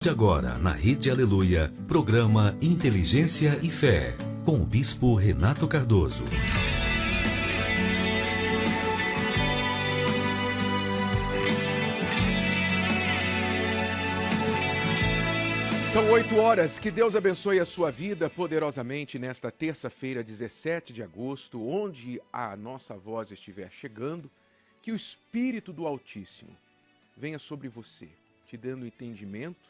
De agora, na Rede Aleluia, programa Inteligência e Fé, com o Bispo Renato Cardoso. São 8 horas, que Deus abençoe a sua vida poderosamente nesta terça-feira, 17 de agosto, onde a nossa voz estiver chegando, que o Espírito do Altíssimo venha sobre você, te dando entendimento,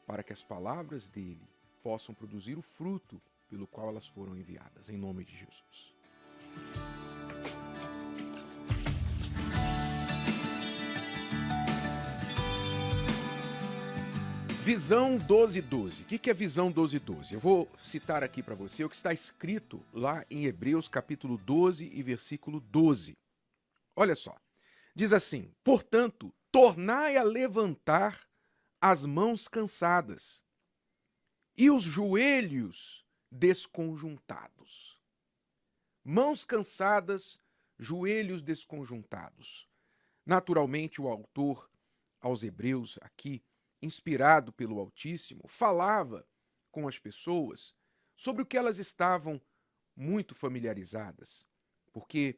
para que as palavras dele possam produzir o fruto pelo qual elas foram enviadas, em nome de Jesus. Visão 12:12. O que é Visão 12:12? Eu vou citar aqui para você o que está escrito lá em Hebreus capítulo 12 e versículo 12. Olha só, diz assim: portanto, tornai a levantar as mãos cansadas e os joelhos desconjuntados. Mãos cansadas, joelhos desconjuntados. Naturalmente, o autor aos Hebreus aqui, inspirado pelo Altíssimo, falava com as pessoas sobre o que elas estavam muito familiarizadas. Porque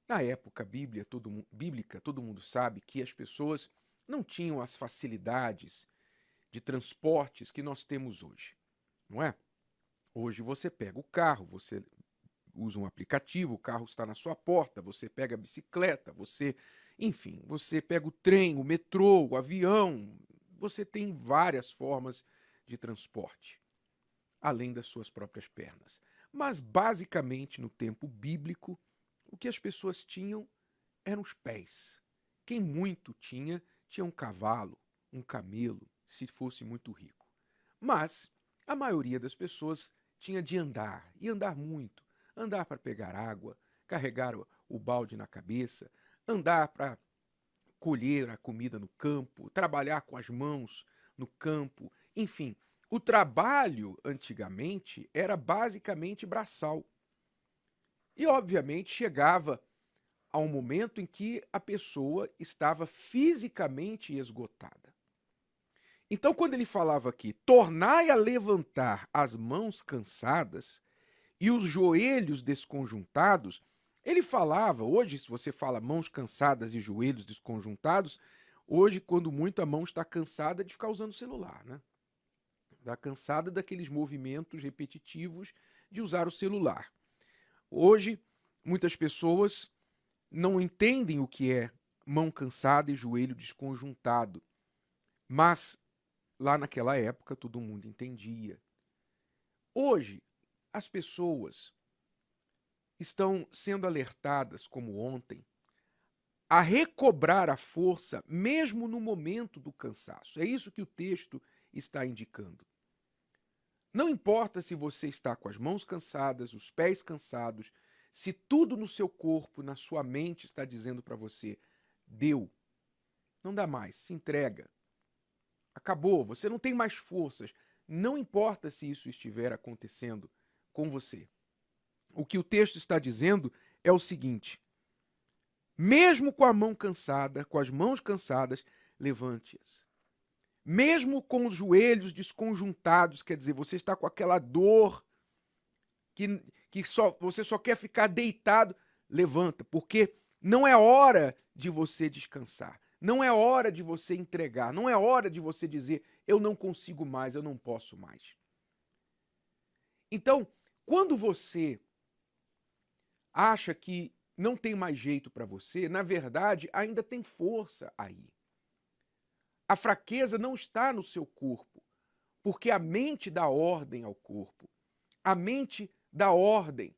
na época bíblica, todo mundo sabe que as pessoas não tinham as facilidades de transportes que nós temos hoje, não é? Hoje você pega o carro, você usa um aplicativo, o carro está na sua porta, você pega a bicicleta, você pega o trem, o metrô, o avião, você tem várias formas de transporte, além das suas próprias pernas. Mas, basicamente, no tempo bíblico, o que as pessoas tinham eram os pés. Quem muito tinha um cavalo, um camelo, se fosse muito rico. Mas a maioria das pessoas tinha de andar, e andar muito. Andar para pegar água, carregar o balde na cabeça, andar para colher a comida no campo, trabalhar com as mãos no campo. Enfim, o trabalho antigamente era basicamente braçal. E, obviamente, chegava a um momento em que a pessoa estava fisicamente esgotada. Então, quando ele falava aqui, tornai a levantar as mãos cansadas e os joelhos desconjuntados, ele falava, hoje, se você fala mãos cansadas e joelhos desconjuntados, hoje, quando muito, a mão está cansada de ficar usando o celular, né? Está cansada daqueles movimentos repetitivos de usar o celular. Hoje, muitas pessoas não entendem o que é mão cansada e joelho desconjuntado. Mas, lá naquela época, todo mundo entendia. Hoje, as pessoas estão sendo alertadas, como ontem, a recobrar a força mesmo no momento do cansaço. É isso que o texto está indicando. Não importa se você está com as mãos cansadas, os pés cansados, se tudo no seu corpo, na sua mente está dizendo para você, deu, não dá mais, se entrega, acabou, você não tem mais forças, não importa se isso estiver acontecendo com você. O que o texto está dizendo é o seguinte, mesmo com a mão cansada, com as mãos cansadas, levante-as. Mesmo com os joelhos desconjuntados, quer dizer, você está com aquela dor que você só quer ficar deitado, levanta, porque não é hora de você descansar, não é hora de você entregar, não é hora de você dizer, eu não consigo mais, eu não posso mais. Então, quando você acha que não tem mais jeito para você, na verdade, ainda tem força aí. A fraqueza não está no seu corpo, porque a mente dá ordem ao corpo. A mente dá ordem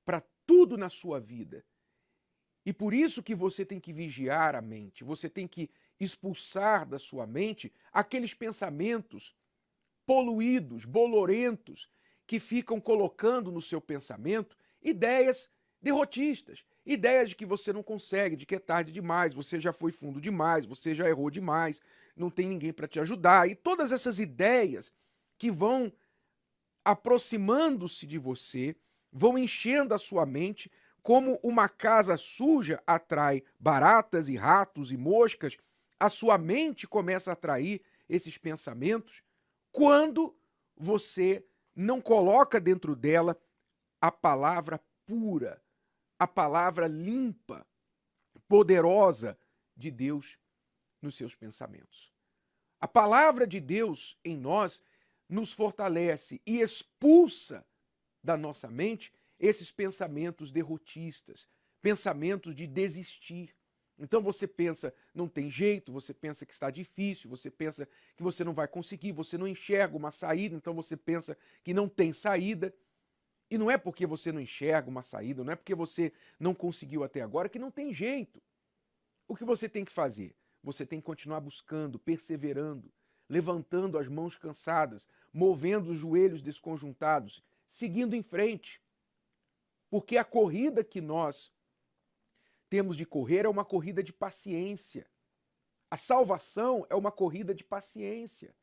para tudo na sua vida. E por isso que você tem que vigiar a mente, você tem que expulsar da sua mente aqueles pensamentos poluídos, bolorentos, que ficam colocando no seu pensamento ideias derrotistas, ideias de que você não consegue, de que é tarde demais, você já foi fundo demais, você já errou demais, não tem ninguém para te ajudar. E todas essas ideias que vão aproximando-se de você, vão enchendo a sua mente, como uma casa suja atrai baratas e ratos e moscas, a sua mente começa a atrair esses pensamentos quando você não coloca dentro dela a palavra pura, a palavra limpa, poderosa de Deus nos seus pensamentos. A palavra de Deus em nós nos fortalece e expulsa da nossa mente esses pensamentos derrotistas, pensamentos de desistir. Então você pensa, não tem jeito, você pensa que está difícil, você pensa que você não vai conseguir, você não enxerga uma saída, então você pensa que não tem saída. E não é porque você não enxerga uma saída, não é porque você não conseguiu até agora que não tem jeito. O que você tem que fazer? Você tem que continuar buscando, perseverando, levantando as mãos cansadas, movendo os joelhos desconjuntados, seguindo em frente. Porque a corrida que nós temos de correr é uma corrida de paciência. A salvação é uma corrida de paciência.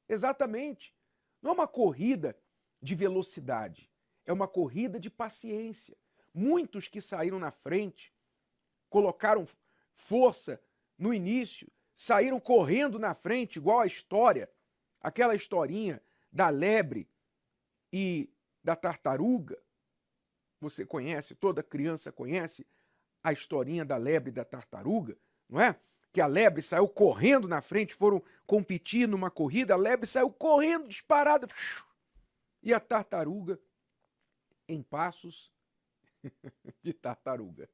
Exatamente. Não é uma corrida de velocidade, é uma corrida de paciência. Muitos que saíram na frente, colocaram força no início, saíram correndo na frente, igual a história, aquela historinha da lebre e da tartaruga. Você conhece, toda criança conhece a historinha da lebre e da tartaruga, não é? Que a lebre saiu correndo na frente, foram competir numa corrida, a lebre saiu correndo disparada e a tartaruga em passos de tartaruga,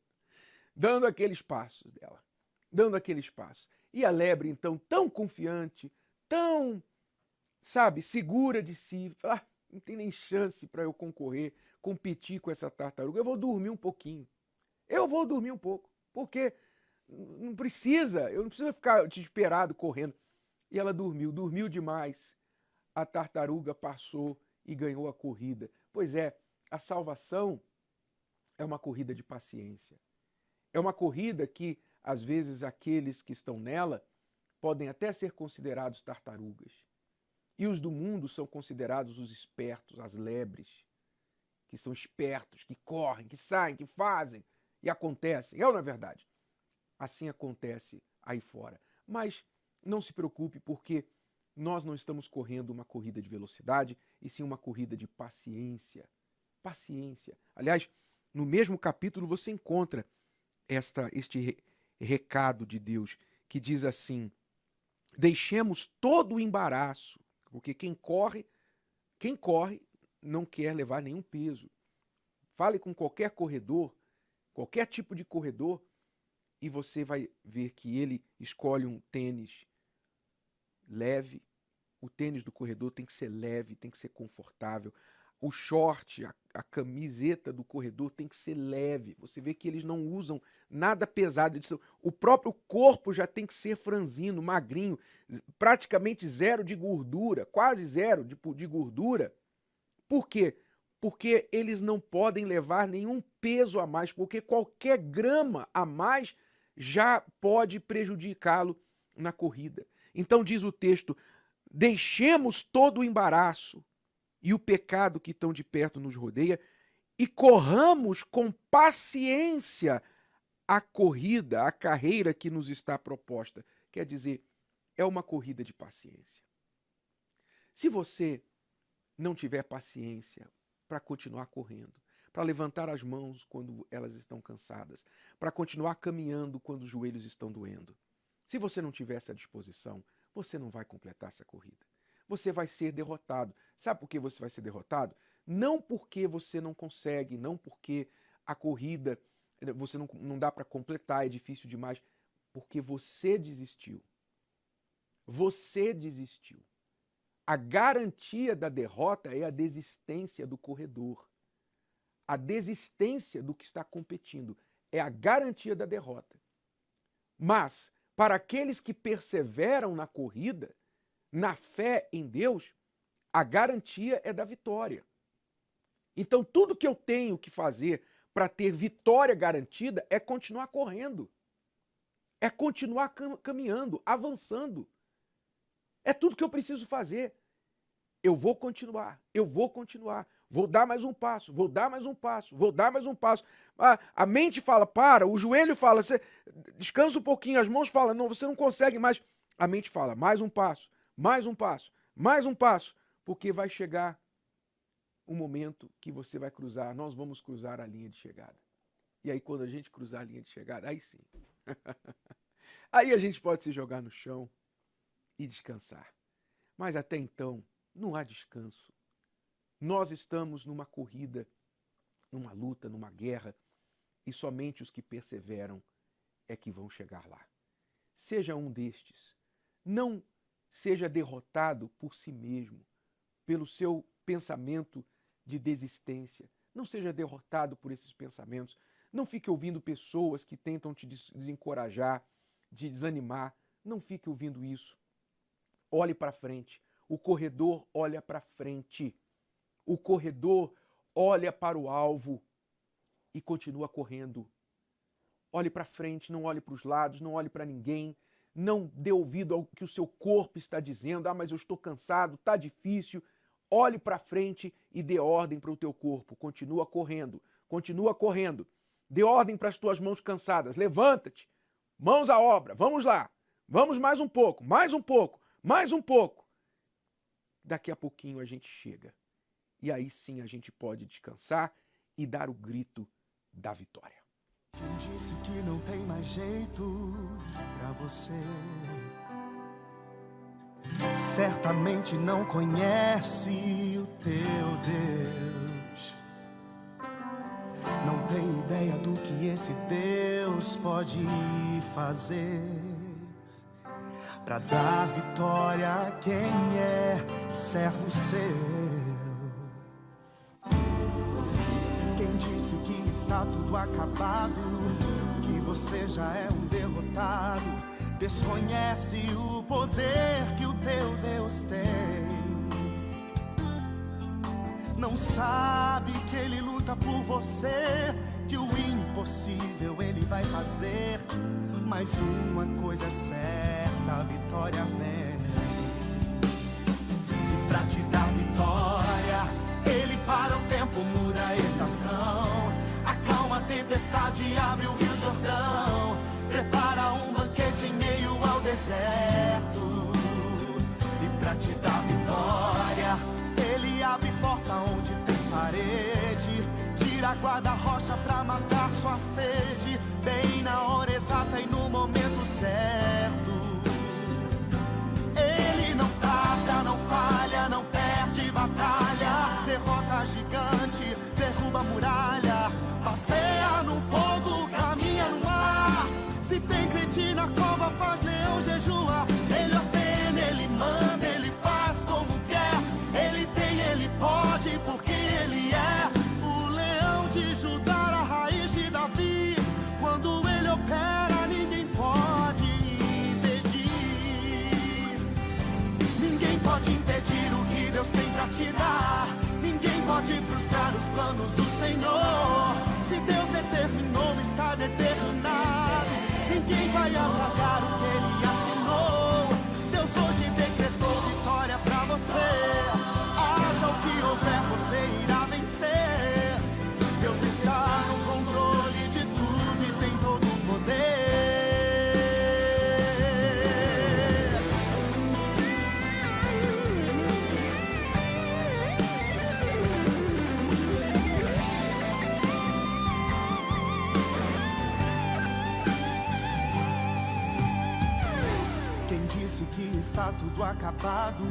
dando aqueles passos dela, dando aqueles passos. E a lebre, então, tão confiante, tão, segura de si, não tem nem chance para eu concorrer, competir com essa tartaruga, eu vou dormir um pouquinho. Eu vou dormir um pouco, porque não precisa, eu não preciso ficar desesperado correndo. E ela dormiu demais. A tartaruga passou e ganhou a corrida. Pois é, a salvação é uma corrida de paciência. É uma corrida que, às vezes, aqueles que estão nela podem até ser considerados tartarugas. E os do mundo são considerados os espertos, as lebres, que são espertos, que correm, que saem, que fazem. E acontece, não é verdade? Assim acontece aí fora. Mas não se preocupe, porque nós não estamos correndo uma corrida de velocidade, e sim uma corrida de paciência. Paciência. Aliás, no mesmo capítulo você encontra este recado de Deus, que diz assim: deixemos todo o embaraço, porque quem corre não quer levar nenhum peso. Fale com qualquer corredor, qualquer tipo de corredor, e você vai ver que ele escolhe um tênis leve. O tênis do corredor tem que ser leve, tem que ser confortável. O short, a camiseta do corredor tem que ser leve. Você vê que eles não usam nada pesado. O próprio corpo já tem que ser franzino, magrinho, praticamente zero de gordura, quase zero de gordura. Por quê? Porque eles não podem levar nenhum peso a mais, porque qualquer grama a mais já pode prejudicá-lo na corrida. Então diz o texto: deixemos todo o embaraço e o pecado que tão de perto nos rodeia e corramos com paciência a corrida, a carreira que nos está proposta. Quer dizer, é uma corrida de paciência. Se você não tiver paciência para continuar correndo, para levantar as mãos quando elas estão cansadas, para continuar caminhando quando os joelhos estão doendo, se você não tiver essa disposição, você não vai completar essa corrida. Você vai ser derrotado. Sabe por que você vai ser derrotado? Não porque você não consegue, não porque a corrida você não dá para completar, é difícil demais, porque você desistiu. Você desistiu. A garantia da derrota é a desistência do corredor. A desistência do que está competindo é a garantia da derrota. Mas, para aqueles que perseveram na corrida, na fé em Deus, a garantia é da vitória. Então, tudo que eu tenho que fazer para ter vitória garantida é continuar correndo. É continuar caminhando, avançando. É tudo que eu preciso fazer. Eu vou continuar, vou dar mais um passo, vou dar mais um passo, vou dar mais um passo. A mente fala, para, o joelho fala, você descansa um pouquinho, as mãos falam, não, você não consegue mais. A mente fala, mais um passo, mais um passo, porque vai chegar um momento que você vai cruzar, nós vamos cruzar a linha de chegada. E aí quando a gente cruzar a linha de chegada, aí sim. Aí a gente pode se jogar no chão e descansar. Mas até então, não há descanso. Nós estamos numa corrida, numa luta, numa guerra, e somente os que perseveram é que vão chegar lá. Seja um destes. Não seja derrotado por si mesmo, pelo seu pensamento de desistência. Não seja derrotado por esses pensamentos. Não fique ouvindo pessoas que tentam te desencorajar, te desanimar. Não fique ouvindo isso. Olhe para frente. O corredor olha para frente. O corredor olha para o alvo e continua correndo. Olhe para frente, não olhe para os lados, não olhe para ninguém. Não dê ouvido ao que o seu corpo está dizendo. Ah, mas eu estou cansado, está difícil. Olhe para frente e dê ordem para o teu corpo. Continua correndo, continua correndo. Dê ordem para as tuas mãos cansadas. Levanta-te, mãos à obra, vamos lá. Vamos mais um pouco, mais um pouco, mais um pouco. Daqui a pouquinho a gente chega. E aí sim a gente pode descansar e dar o grito da vitória. Quem disse que não tem mais jeito pra você? Certamente não conhece o teu Deus. Não tem ideia do que esse Deus pode fazer pra dar vitória a quem é servo seu. Quem disse que está tudo acabado, que você já é um derrotado, desconhece o poder que o teu Deus tem. Não sabe que Ele luta por você, que o impossível Ele vai fazer. Mas uma coisa é certa, a vitória vem. E pra te dar vitória, Ele para o tempo, muda a estação, acalma a tempestade, abre o Rio Jordão, prepara um banquete em meio ao deserto. E pra te dar vitória, Ele abre porta onde tem parede, tira a guarda-rocha pra matar sua sede, bem na hora exata e no momento certo. Ele não tarda, não falha, não perde batalha, derrota gigante, derruba a muralha, passeia no fogo, caminha no ar. Se tem crente na cova, faz leão jejua. Ele ordena, ele manda, ele faz como quer. Ele tem, ele pode, porque ele é o leão de Judá, a raiz de Davi. Quando ele opera, ninguém pode impedir. Ninguém pode impedir o que Deus tem pra te dar. Ninguém pode frustrar os planos do Senhor. Se Deus determinou, está determinado. Ninguém vai apagar o que Ele assinou. Deus hoje decretou vitória pra você. Haja o que houver, você irá vencer. Deus está no controle de tudo e tem todo o poder. Quem disse que está tudo acabado,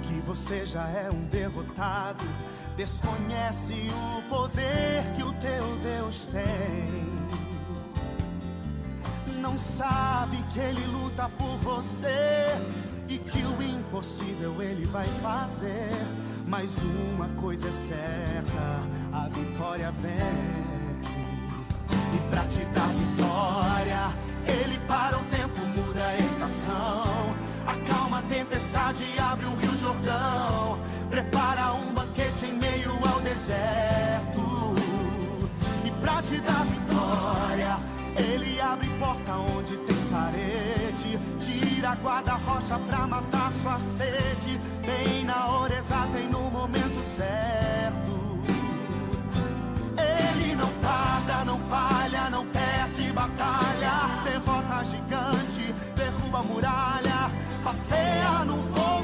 que você já é um derrotado, desconhece o poder que o teu Deus tem. Não sabe que Ele luta por você e que o impossível Ele vai fazer. Mas uma coisa é certa, a vitória vem. E pra te dar vitória, Ele para o tempo, muda a estação, acalma a tempestade, abre o Rio Jordão, prepara um banquete em meio ao deserto. E pra te dar vitória, Ele abre porta onde tem parede, tira a guarda-rocha pra matar sua sede, bem na hora exata e no momento certo. Ele não tarda, não falha, não perde batalha, derrota gigante, derruba a muralha, passeia no fogo.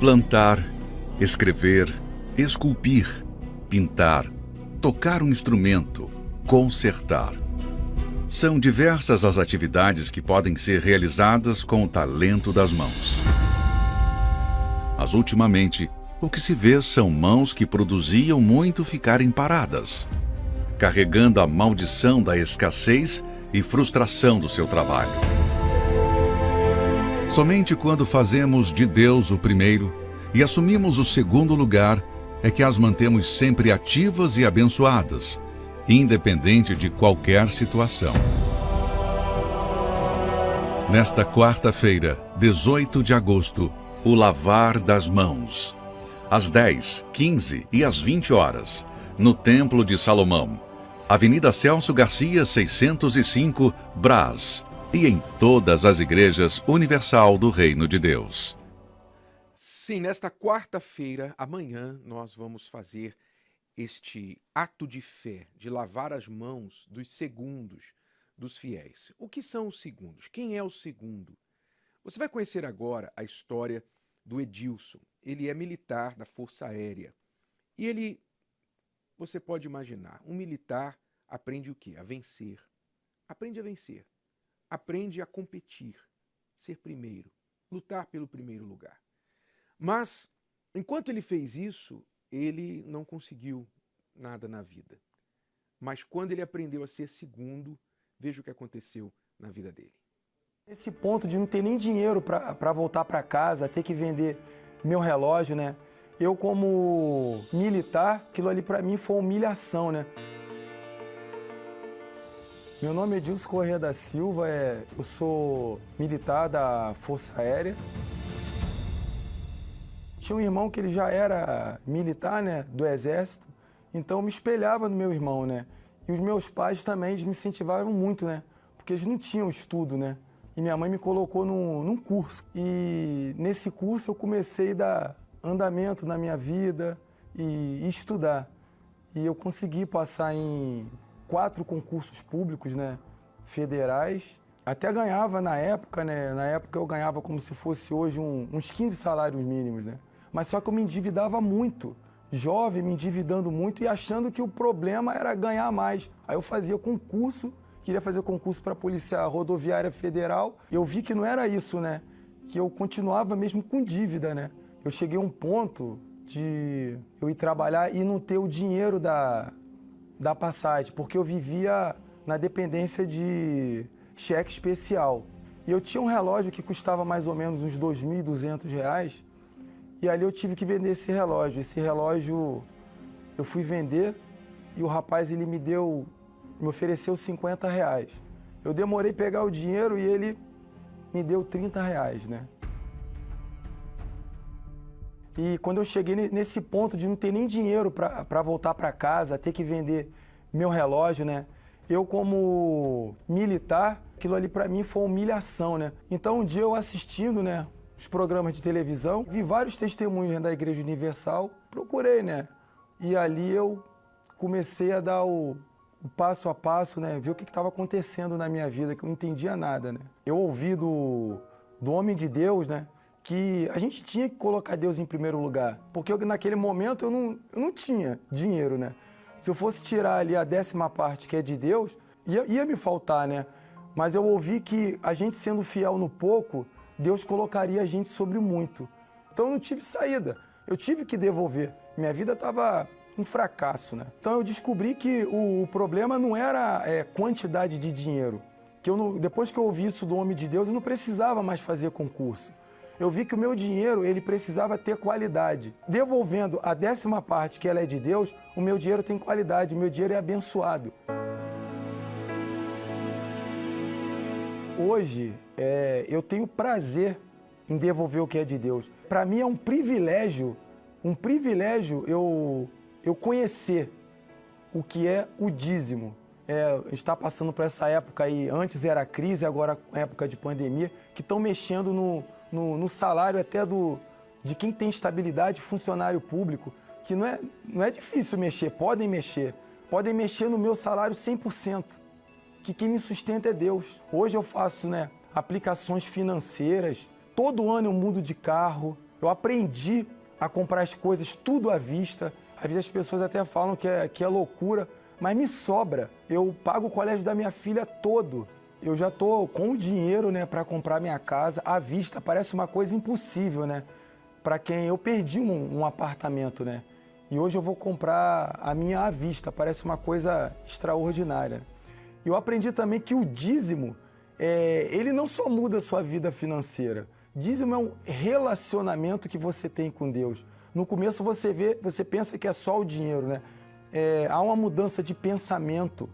Plantar, escrever, esculpir, pintar, tocar um instrumento, consertar. São diversas as atividades que podem ser realizadas com o talento das mãos. Mas ultimamente, o que se vê são mãos que produziam muito ficarem paradas, carregando a maldição da escassez e frustração do seu trabalho. Somente quando fazemos de Deus o primeiro e assumimos o segundo lugar é que as mantemos sempre ativas e abençoadas, independente de qualquer situação. Nesta quarta-feira, 18 de agosto, o lavar das mãos. Às 10, 15 e às 20 horas, no Templo de Salomão, Avenida Celso Garcia, 605, Brás, e em todas as igrejas universal do Reino de Deus. Sim, nesta quarta-feira, amanhã, nós vamos fazer este ato de fé, de lavar as mãos dos segundos dos fiéis. O que são os segundos? Quem é o segundo? Você vai conhecer agora a história do Edilson. Ele é militar da Força Aérea. E ele, você pode imaginar, um militar aprende o quê? A vencer. Aprende a vencer. Aprende a competir, ser primeiro, lutar pelo primeiro lugar. Mas, enquanto ele fez isso, ele não conseguiu nada na vida. Mas quando ele aprendeu a ser segundo, veja o que aconteceu na vida dele. Esse ponto de não ter nem dinheiro para voltar para casa, ter que vender meu relógio, né? Eu, como militar, aquilo ali para mim foi uma humilhação, né? Meu nome é Edilson Corrêa da Silva, eu sou militar da Força Aérea. Tinha um irmão que ele já era militar, né, do Exército, então eu me espelhava no meu irmão, né? E os meus pais também eles me incentivaram muito, né? Porque eles não tinham estudo, né? E minha mãe me colocou num curso. E nesse curso eu comecei a dar andamento na minha vida e estudar. E eu consegui passar em 4 concursos públicos, né, federais. Até ganhava na época, né? Na época eu ganhava como se fosse hoje uns 15 salários mínimos, né? Mas só que eu me endividava muito. Jovem, me endividando muito e achando que o problema era ganhar mais. Aí eu fazia concurso, queria fazer concurso para a Polícia Rodoviária Federal. Eu vi que não era isso, né? Que eu continuava mesmo com dívida, né? Eu cheguei a um ponto de eu ir trabalhar e não ter o dinheiro da passagem, porque eu vivia na dependência de cheque especial. E eu tinha um relógio que custava mais ou menos uns R$ 2.200, e ali eu tive que vender esse relógio. Esse relógio eu fui vender e o rapaz ele me ofereceu R$50. Eu demorei a pegar o dinheiro e ele me deu R$30, né? E quando eu cheguei nesse ponto de não ter nem dinheiro para voltar para casa, ter que vender meu relógio, né? Eu, como militar, aquilo ali para mim foi uma humilhação, né? Então, um dia eu assistindo, né, os programas de televisão, vi vários testemunhos da Igreja Universal, procurei, né? E ali eu comecei a dar o passo a passo, né? Ver o que estava acontecendo na minha vida, que eu não entendia nada, né? Eu ouvi do homem de Deus, né? Que a gente tinha que colocar Deus em primeiro lugar, porque naquele momento eu não tinha dinheiro, né? Se eu fosse tirar ali a 10ª parte que é de Deus, ia me faltar, né? Mas eu ouvi que a gente sendo fiel no pouco, Deus colocaria a gente sobre o muito. Então eu não tive saída, eu tive que devolver. Minha vida estava um fracasso, né? Então eu descobri que o problema não era quantidade de dinheiro. Depois que eu ouvi isso do homem de Deus, eu não precisava mais fazer concurso. Eu vi que o meu dinheiro, ele precisava ter qualidade. Devolvendo a 10ª parte, que ela é de Deus, o meu dinheiro tem qualidade, o meu dinheiro é abençoado. Hoje, eu tenho prazer em devolver o que é de Deus. Para mim é um privilégio eu conhecer o que é o dízimo. Está passando por essa época aí, antes era crise, agora época de pandemia, que estão mexendo no salário até de quem tem estabilidade, funcionário público, que não é difícil mexer, podem mexer no meu salário 100%, que quem me sustenta é Deus. Hoje eu faço, né, aplicações financeiras, todo ano eu mudo de carro, Eu aprendi a comprar as coisas tudo à vista. Às vezes as pessoas até falam que é loucura, mas me sobra. Eu pago o colégio da minha filha todo. Eu já estou com o dinheiro, né, para comprar minha casa à vista. Parece uma coisa impossível, né? Para quem eu perdi um apartamento, né? E hoje eu vou comprar a minha à vista. Parece uma coisa extraordinária. Eu aprendi também que o dízimo, ele não só muda a sua vida financeira. Dízimo é um relacionamento que você tem com Deus. No começo você pensa que é só o dinheiro, né? Há uma mudança de pensamento,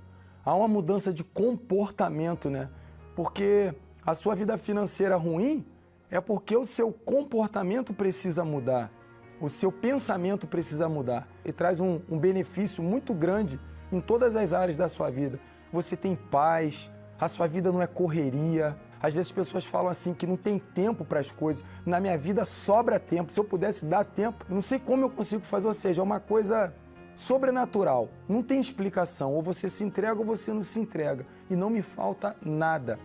há uma mudança de comportamento, né? Porque a sua vida financeira ruim é porque o seu comportamento precisa mudar, o seu pensamento precisa mudar. E traz um benefício muito grande em todas as áreas da sua vida. Você tem paz, a sua vida não é correria. Às vezes as pessoas falam assim que não tem tempo para as coisas. Na minha vida sobra tempo. Se eu pudesse dar tempo, eu não sei como eu consigo fazer. Ou seja, é uma coisa sobrenatural. Não tem explicação. Ou você se entrega ou você não se entrega. E não me falta nada.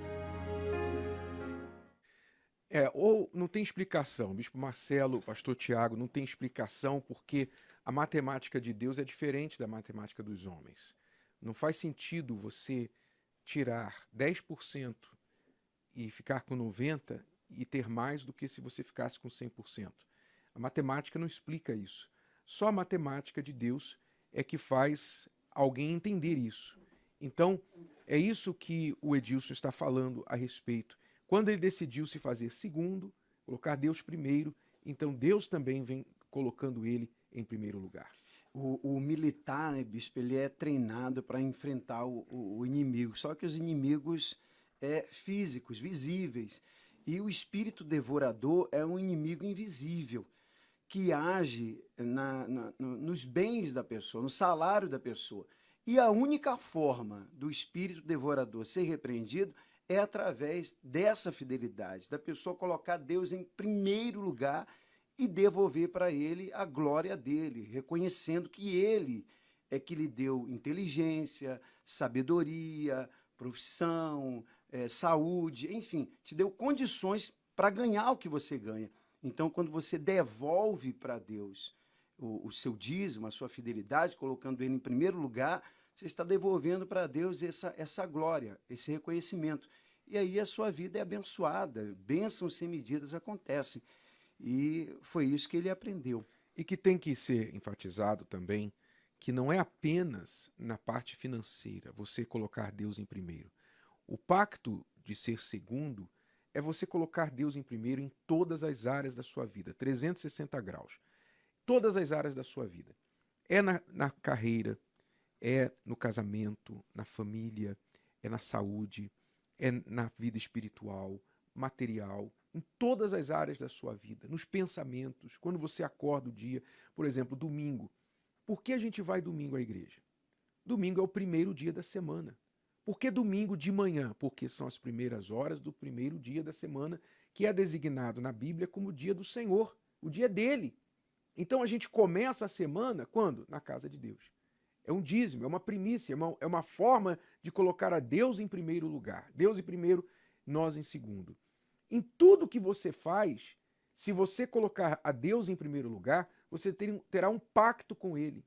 Ou não tem explicação. Bispo Marcelo, pastor Tiago, não tem explicação porque a matemática de Deus é diferente da matemática dos homens. Não faz sentido você tirar 10% e ficar com 90% e ter mais do que se você ficasse com 100%. A matemática não explica isso. Só a matemática de Deus é que faz alguém entender isso. Então, é isso que o Edilson está falando a respeito. Quando ele decidiu se fazer segundo, colocar Deus primeiro, então Deus também vem colocando ele em primeiro lugar. O militar, né, bispo, ele é treinado para enfrentar o inimigo, só que os inimigos físicos, visíveis, e o espírito devorador é um inimigo invisível, que age nos bens da pessoa, no salário da pessoa. E a única forma do espírito devorador ser repreendido é através dessa fidelidade, da pessoa colocar Deus em primeiro lugar e devolver para ele a glória dele, reconhecendo que ele é que lhe deu inteligência, sabedoria, profissão, saúde, enfim, te deu condições para ganhar o que você ganha. Então, quando você devolve para Deus o seu dízimo, a sua fidelidade, colocando ele em primeiro lugar, você está devolvendo para Deus essa glória, esse reconhecimento. E aí a sua vida é abençoada, bênçãos sem medidas acontecem. E foi isso que ele aprendeu. E que tem que ser enfatizado também que não é apenas na parte financeira você colocar Deus em primeiro. O pacto de ser segundo é você colocar Deus em primeiro em todas as áreas da sua vida, 360 graus. Todas as áreas da sua vida. É na carreira, é no casamento, na família, é na saúde, é na vida espiritual, material, em todas as áreas da sua vida, nos pensamentos, quando você acorda o dia, por exemplo, domingo. Por que a gente vai domingo à igreja? Domingo é o primeiro dia da semana. Por que domingo de manhã? Porque são as primeiras horas do primeiro dia da semana, que é designado na Bíblia como o dia do Senhor, o dia dele. Então a gente começa a semana quando? Na casa de Deus. É um dízimo, é uma primícia, é uma forma de colocar a Deus em primeiro lugar. Deus em primeiro, nós em segundo. Em tudo que você faz, se você colocar a Deus em primeiro lugar, você terá um pacto com ele.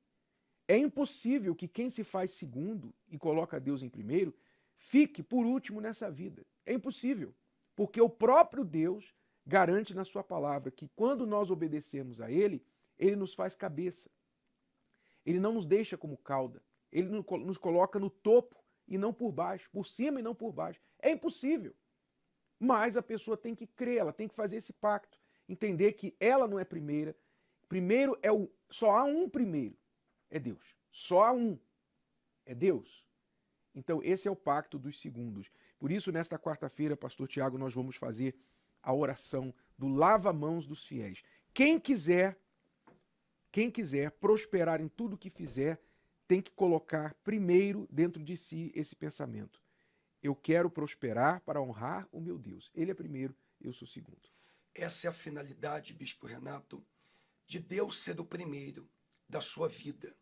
É impossível que quem se faz segundo e coloca Deus em primeiro fique por último nessa vida. É impossível, porque o próprio Deus garante na sua palavra que quando nós obedecemos a ele, ele nos faz cabeça. Ele não nos deixa como cauda. Ele nos coloca no topo e não por baixo, por cima e não por baixo. É impossível. Mas a pessoa tem que crer, ela tem que fazer esse pacto, entender que ela não é primeira. Primeiro só há um primeiro, é Deus. Só há um, é Deus. Então esse é o pacto dos segundos. Por isso, nesta quarta-feira, pastor Tiago, nós vamos fazer a oração do lava-mãos dos fiéis. Quem quiser prosperar em tudo que fizer, tem que colocar primeiro dentro de si esse pensamento. Eu quero prosperar para honrar o meu Deus. Ele é primeiro, eu sou segundo. Essa é a finalidade, Bispo Renato, de Deus ser o primeiro da sua vida.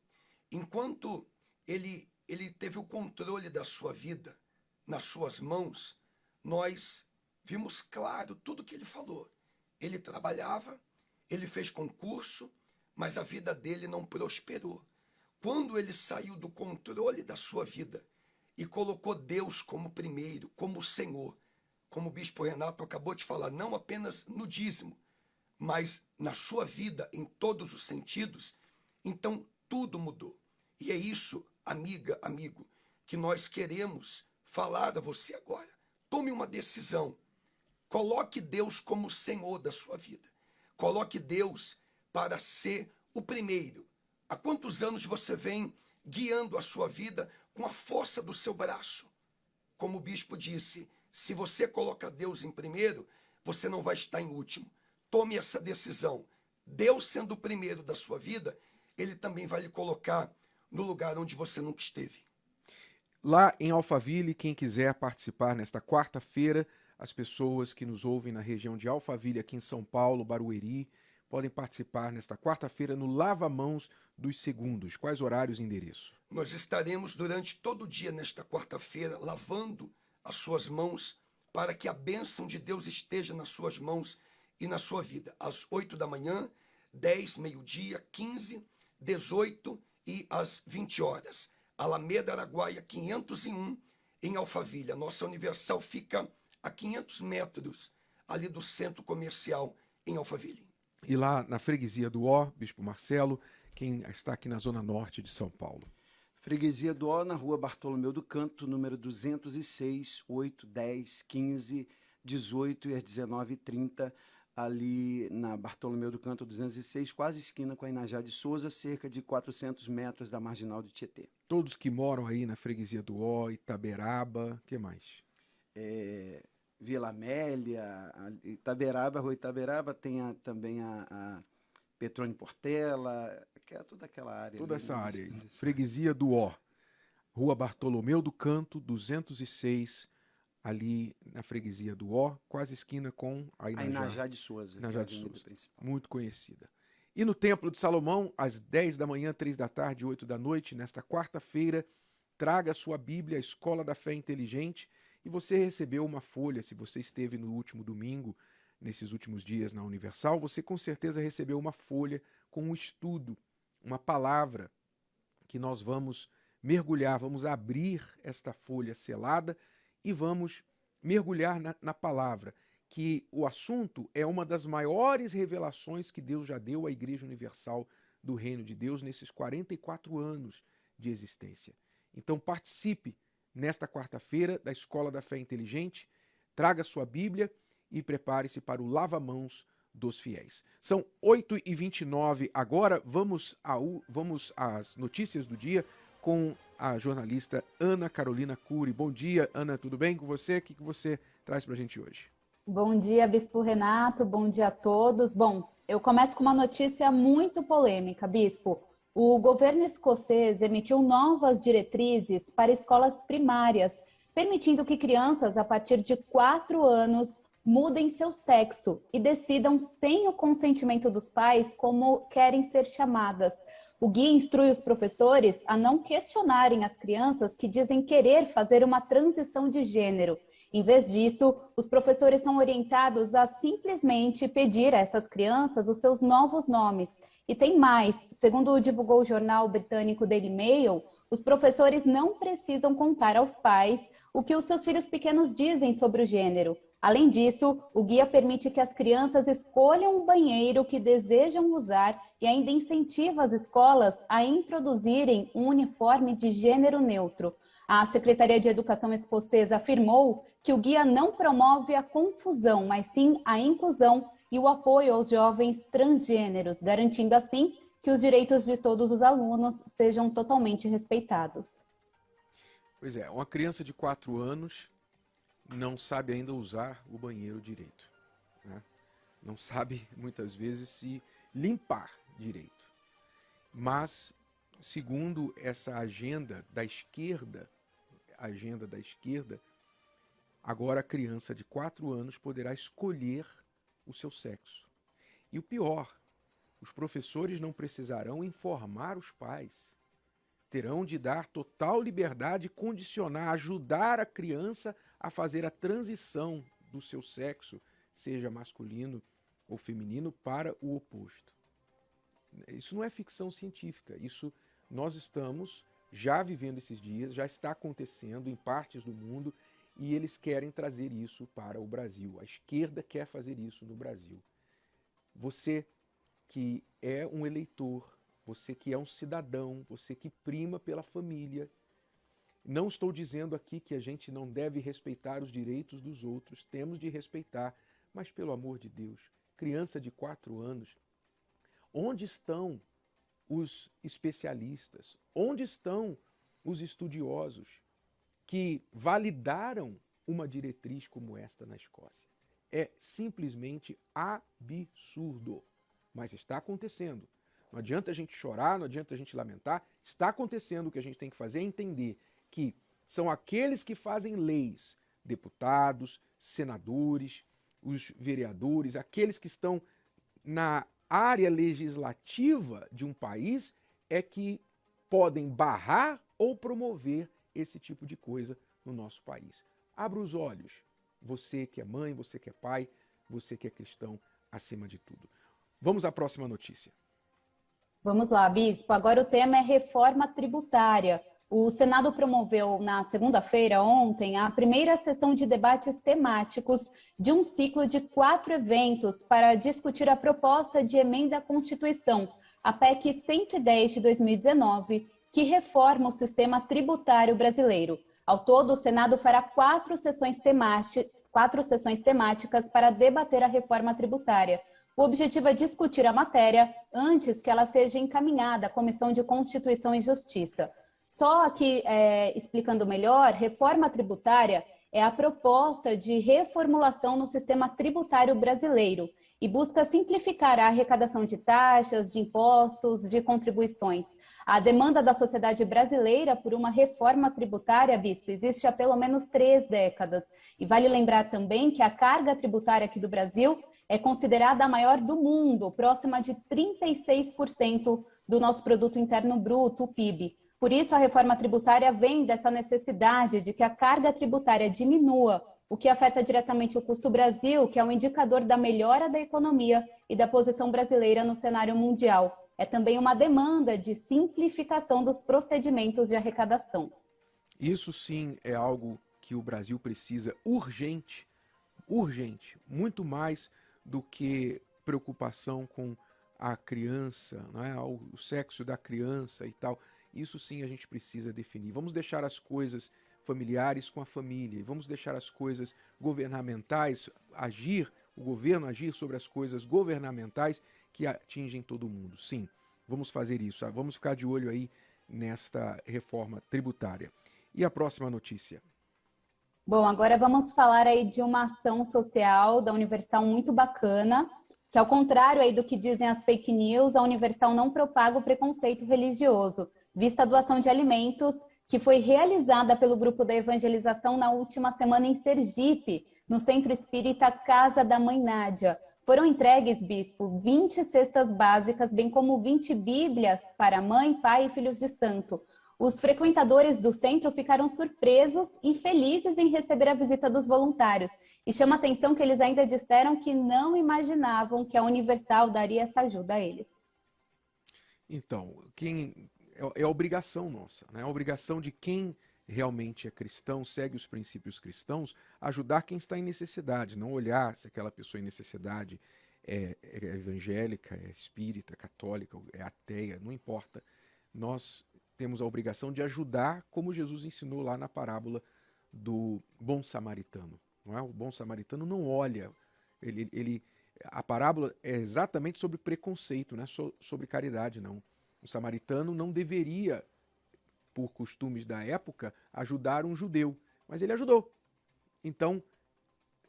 Enquanto ele teve o controle da sua vida nas suas mãos, nós vimos claro tudo que ele falou. Ele trabalhava, ele fez concurso, mas a vida dele não prosperou. Quando ele saiu do controle da sua vida e colocou Deus como primeiro, como Senhor, como o bispo Renato acabou de falar, não apenas no dízimo, mas na sua vida em todos os sentidos, então tudo mudou. E é isso, amiga, amigo, que nós queremos falar a você agora. Tome uma decisão. Coloque Deus como Senhor da sua vida. Coloque Deus para ser o primeiro. Há quantos anos você vem guiando a sua vida com a força do seu braço? Como o bispo disse, se você coloca Deus em primeiro, você não vai estar em último. Tome essa decisão. Deus sendo o primeiro da sua vida, ele também vai lhe colocar no lugar onde você nunca esteve. Lá em Alphaville, quem quiser participar nesta quarta-feira, as pessoas que nos ouvem na região de Alphaville, aqui em São Paulo, Barueri, podem participar nesta quarta-feira no Lava-Mãos dos Segundos. Quais horários e endereço? Nós estaremos durante todo o dia nesta quarta-feira lavando as suas mãos para que a bênção de Deus esteja nas suas mãos e na sua vida. Às 8 da manhã, 10, meio-dia, 15, 18 e às 20 horas. Alameda Araguaia 501, em Alphaville. A nossa Universal fica a 500 metros ali do centro comercial em Alphaville. E lá na freguesia do Ó, Bispo Marcelo, quem está aqui na zona norte de São Paulo. Freguesia do Ó, na rua Bartolomeu do Canto, número 206, 8, 10, 15, 18 e às 19h30, ali na Bartolomeu do Canto 206, quase esquina com a Inajá de Souza, cerca de 400 metros da Marginal de Tietê. Todos que moram aí na freguesia do Ó, Itaberaba, o que mais? Vila Amélia, Itaberaba, Rua Itaberaba, tem também a Petrone Portela, que é toda aquela área. Toda ali, essa né? área aí. Freguesia do Ó, Rua Bartolomeu do Canto, 206, ali na freguesia do Ó, quase esquina com a A Inajá. Inajá de Souza, que é a Inajá de avenida Souza, principal. muito conhecida. E no Templo de Salomão, às 10 da manhã, 3 da tarde, 8 da noite, nesta quarta-feira, traga a sua Bíblia, a Escola da Fé Inteligente, e você recebeu uma folha, se você esteve no último domingo, nesses últimos dias na Universal, você com certeza recebeu uma folha com um estudo, uma palavra que nós vamos mergulhar, vamos abrir esta folha selada e vamos mergulhar na palavra, que o assunto é uma das maiores revelações que Deus já deu à Igreja Universal do Reino de Deus nesses 44 anos de existência. Então participe nesta quarta-feira da Escola da Fé Inteligente, traga sua Bíblia e prepare-se para o lava-mãos dos fiéis. São 8h29 agora, vamos às notícias do dia com a jornalista Ana Carolina Cury. Bom dia, Ana, tudo bem com você? O que você traz para a gente hoje? Bom dia, Bispo Renato, bom dia a todos. Bom, eu começo com uma notícia muito polêmica, Bispo. O governo escocês emitiu novas diretrizes para escolas primárias, permitindo que crianças a partir de 4 anos mudem seu sexo e decidam sem o consentimento dos pais como querem ser chamadas. O guia instrui os professores a não questionarem as crianças que dizem querer fazer uma transição de gênero. Em vez disso, os professores são orientados a simplesmente pedir a essas crianças os seus novos nomes. E tem mais, segundo divulgou o jornal britânico Daily Mail, os professores não precisam contar aos pais o que os seus filhos pequenos dizem sobre o gênero. Além disso, o guia permite que as crianças escolham o banheiro que desejam usar e ainda incentiva as escolas a introduzirem um uniforme de gênero neutro. A Secretaria de Educação escocesa afirmou que o guia não promove a confusão, mas sim a inclusão e o apoio aos jovens transgêneros, garantindo assim que os direitos de todos os alunos sejam totalmente respeitados. Pois é, uma criança de 4 anos não sabe ainda usar o banheiro direito, né? Não sabe, muitas vezes, se limpar direito. Mas, segundo essa agenda da esquerda, agora a criança de 4 anos poderá escolher o seu sexo. E o pior, os professores não precisarão informar os pais. Terão de dar total liberdade, condicionar, ajudar a criança a fazer a transição do seu sexo, seja masculino ou feminino para o oposto. Isso não é ficção científica, isso nós estamos já vivendo esses dias, já está acontecendo em partes do mundo e eles querem trazer isso para o Brasil. A esquerda quer fazer isso no Brasil. Você que é um eleitor, você que é um cidadão, você que prima pela família, não estou dizendo aqui que a gente não deve respeitar os direitos dos outros, temos de respeitar, mas pelo amor de Deus, criança de 4 anos, onde estão os especialistas? Onde estão os estudiosos que validaram uma diretriz como esta na Escócia? É simplesmente absurdo, mas está acontecendo. Não adianta a gente chorar, não adianta a gente lamentar, está acontecendo. O que a gente tem que fazer é entender que são aqueles que fazem leis, deputados, senadores, os vereadores, aqueles que estão na área legislativa de um país é que podem barrar ou promover esse tipo de coisa no nosso país. Abra os olhos, você que é mãe, você que é pai, você que é cristão, acima de tudo. Vamos à próxima notícia. Vamos lá, Bispo. Agora o tema é reforma tributária. O Senado promoveu na segunda-feira, ontem, a primeira sessão de debates temáticos de um ciclo de 4 eventos para discutir a proposta de emenda à Constituição, a PEC 110 de 2019, que reforma o sistema tributário brasileiro. Ao todo, o Senado fará 4 sessões temáticas para debater a reforma tributária. O objetivo é discutir a matéria antes que ela seja encaminhada à Comissão de Constituição e Justiça. Só que, explicando melhor, reforma tributária é a proposta de reformulação no sistema tributário brasileiro e busca simplificar a arrecadação de taxas, de impostos, de contribuições. A demanda da sociedade brasileira por uma reforma tributária, Bispo, existe há pelo menos 3 décadas. E vale lembrar também que a carga tributária aqui do Brasil é considerada a maior do mundo, próxima de 36% do nosso produto interno bruto, o PIB. Por isso, a reforma tributária vem dessa necessidade de que a carga tributária diminua, o que afeta diretamente o custo Brasil, que é um indicador da melhora da economia e da posição brasileira no cenário mundial. É também uma demanda de simplificação dos procedimentos de arrecadação. Isso sim é algo que o Brasil precisa urgente, muito mais do que preocupação com a criança, né, o sexo da criança e tal. Isso sim a gente precisa definir. Vamos deixar as coisas familiares com a família e vamos deixar as coisas governamentais o governo agir sobre as coisas governamentais que atingem todo mundo. Sim, vamos fazer isso. Vamos ficar de olho aí nesta reforma tributária. E a próxima notícia? Bom, agora vamos falar aí de uma ação social da Universal muito bacana, que ao contrário aí do que dizem as fake news, a Universal não propaga o preconceito religioso, vista a doação de alimentos que foi realizada pelo Grupo da Evangelização na última semana em Sergipe, no Centro Espírita Casa da Mãe Nádia. Foram entregues, Bispo, 20 cestas básicas, bem como 20 bíblias para mãe, pai e filhos de santo. Os frequentadores do centro ficaram surpresos e felizes em receber a visita dos voluntários. E chama a atenção que eles ainda disseram que não imaginavam que a Universal daria essa ajuda a eles. Então, é a obrigação nossa, né? A obrigação de quem realmente é cristão, segue os princípios cristãos, ajudar quem está em necessidade, não olhar se aquela pessoa em necessidade é evangélica, é espírita, católica, é ateia, não importa. Nós temos a obrigação de ajudar, como Jesus ensinou lá na parábola do bom samaritano. Não é? O bom samaritano não olha, a parábola é exatamente sobre preconceito, não é sobre caridade, não. O samaritano não deveria, por costumes da época, ajudar um judeu, mas ele ajudou. Então,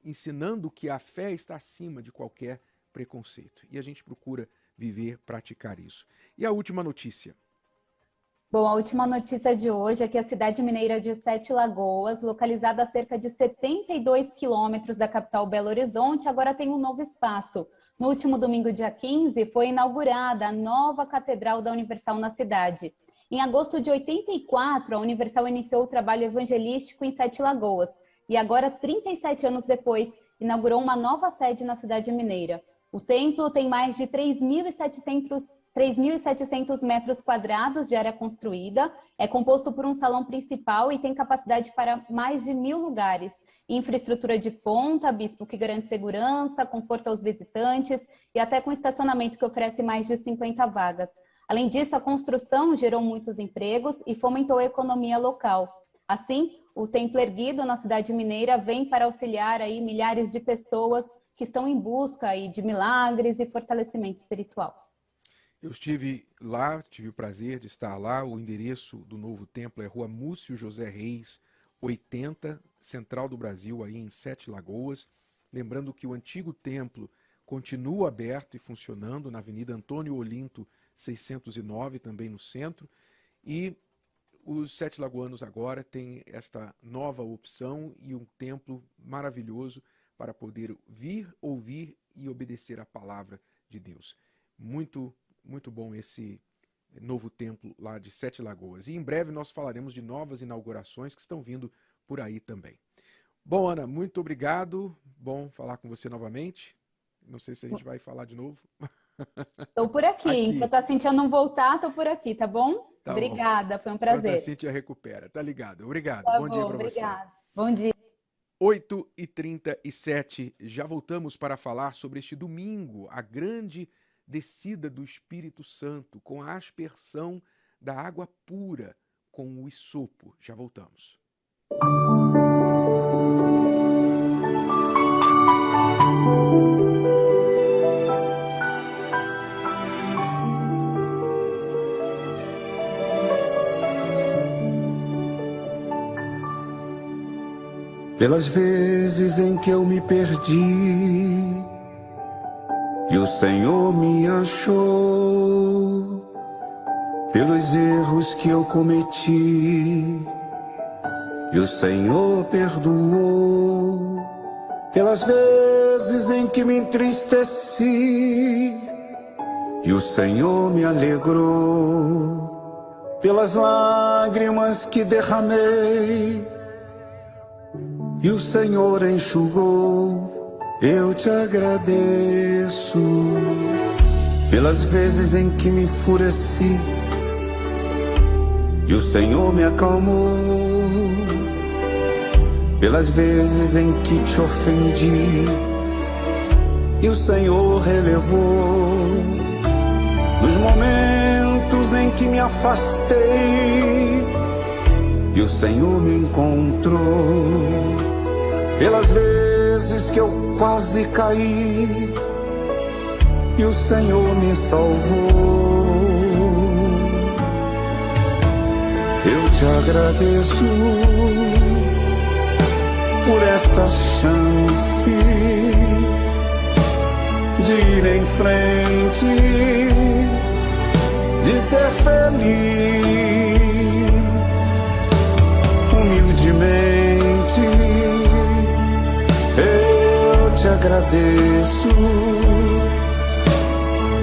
ensinando que a fé está acima de qualquer preconceito. E a gente procura praticar isso. E a última notícia? Bom, a última notícia de hoje é que a cidade mineira de Sete Lagoas, localizada a cerca de 72 quilômetros da capital Belo Horizonte, agora tem um novo espaço. No último domingo, dia 15, foi inaugurada a nova Catedral da Universal na cidade. Em agosto de 84, a Universal iniciou o trabalho evangelístico em Sete Lagoas e agora, 37 anos depois, inaugurou uma nova sede na cidade mineira. O templo tem mais de 3.700 metros quadrados de área construída, é composto por um salão principal e tem capacidade para mais de 1.000 lugares. Infraestrutura de ponta, bispo, que garante segurança, conforto aos visitantes e até com estacionamento que oferece mais de 50 vagas. Além disso, a construção gerou muitos empregos e fomentou a economia local. Assim, o templo erguido na cidade mineira vem para auxiliar aí milhares de pessoas que estão em busca aí de milagres e fortalecimento espiritual. Eu estive lá, tive o prazer de estar lá. O endereço do novo templo é Rua Múcio José Reis, 80, Central do Brasil, aí em Sete Lagoas. Lembrando que o antigo templo continua aberto e funcionando na Avenida Antônio Olinto, 609, também no centro. E os Sete Lagoanos agora têm esta nova opção e um templo maravilhoso para poder vir, ouvir e obedecer a palavra de Deus. Muito bom esse novo templo lá de Sete Lagoas. E em breve nós falaremos de novas inaugurações que estão vindo por aí também. Bom, Ana, muito obrigado. Bom falar com você novamente. Não sei se a gente vai falar de novo. Estou por aqui. Enquanto a Cíntia não voltar, estou por aqui, tá bom? Tá obrigada, bom. Foi um prazer. Enquanto a Cíntia recupera. Tá ligado? Obrigado. Tá bom dia para você. Obrigada. Bom dia. 8h37, já voltamos para falar sobre este domingo, a grande descida do Espírito Santo, com a aspersão da água pura, com o hisopo. Já voltamos. Pelas vezes em que eu me perdi e o Senhor me achou, pelos erros que eu cometi e o Senhor perdoou, pelas vezes em que me entristeci e o Senhor me alegrou, pelas lágrimas que derramei e o Senhor enxugou, eu te agradeço. Pelas vezes em que me enfureci e o Senhor me acalmou, pelas vezes em que te ofendi e o Senhor relevou, nos momentos em que me afastei e o Senhor me encontrou, pelas vezes que eu quase caí e o Senhor me salvou. Eu te agradeço por esta chance de ir em frente, de ser feliz, humildemente. Eu te agradeço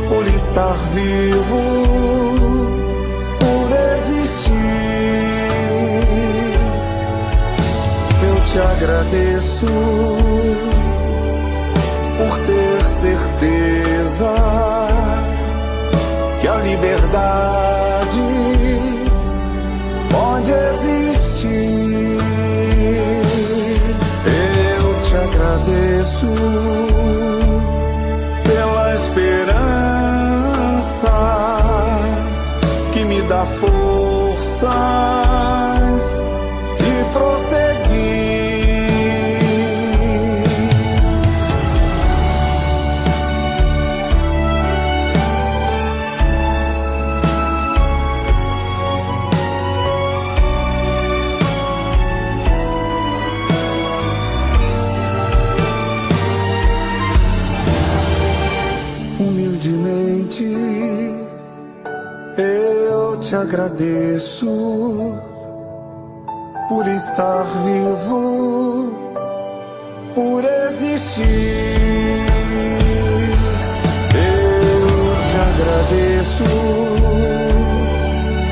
por estar vivo, por existir. Eu te agradeço por ter certeza que a liberdade pode existir. Eu te agradeço pela esperança que me dá forças de prosseguir. Humildemente eu te agradeço por estar vivo, por existir. Eu te agradeço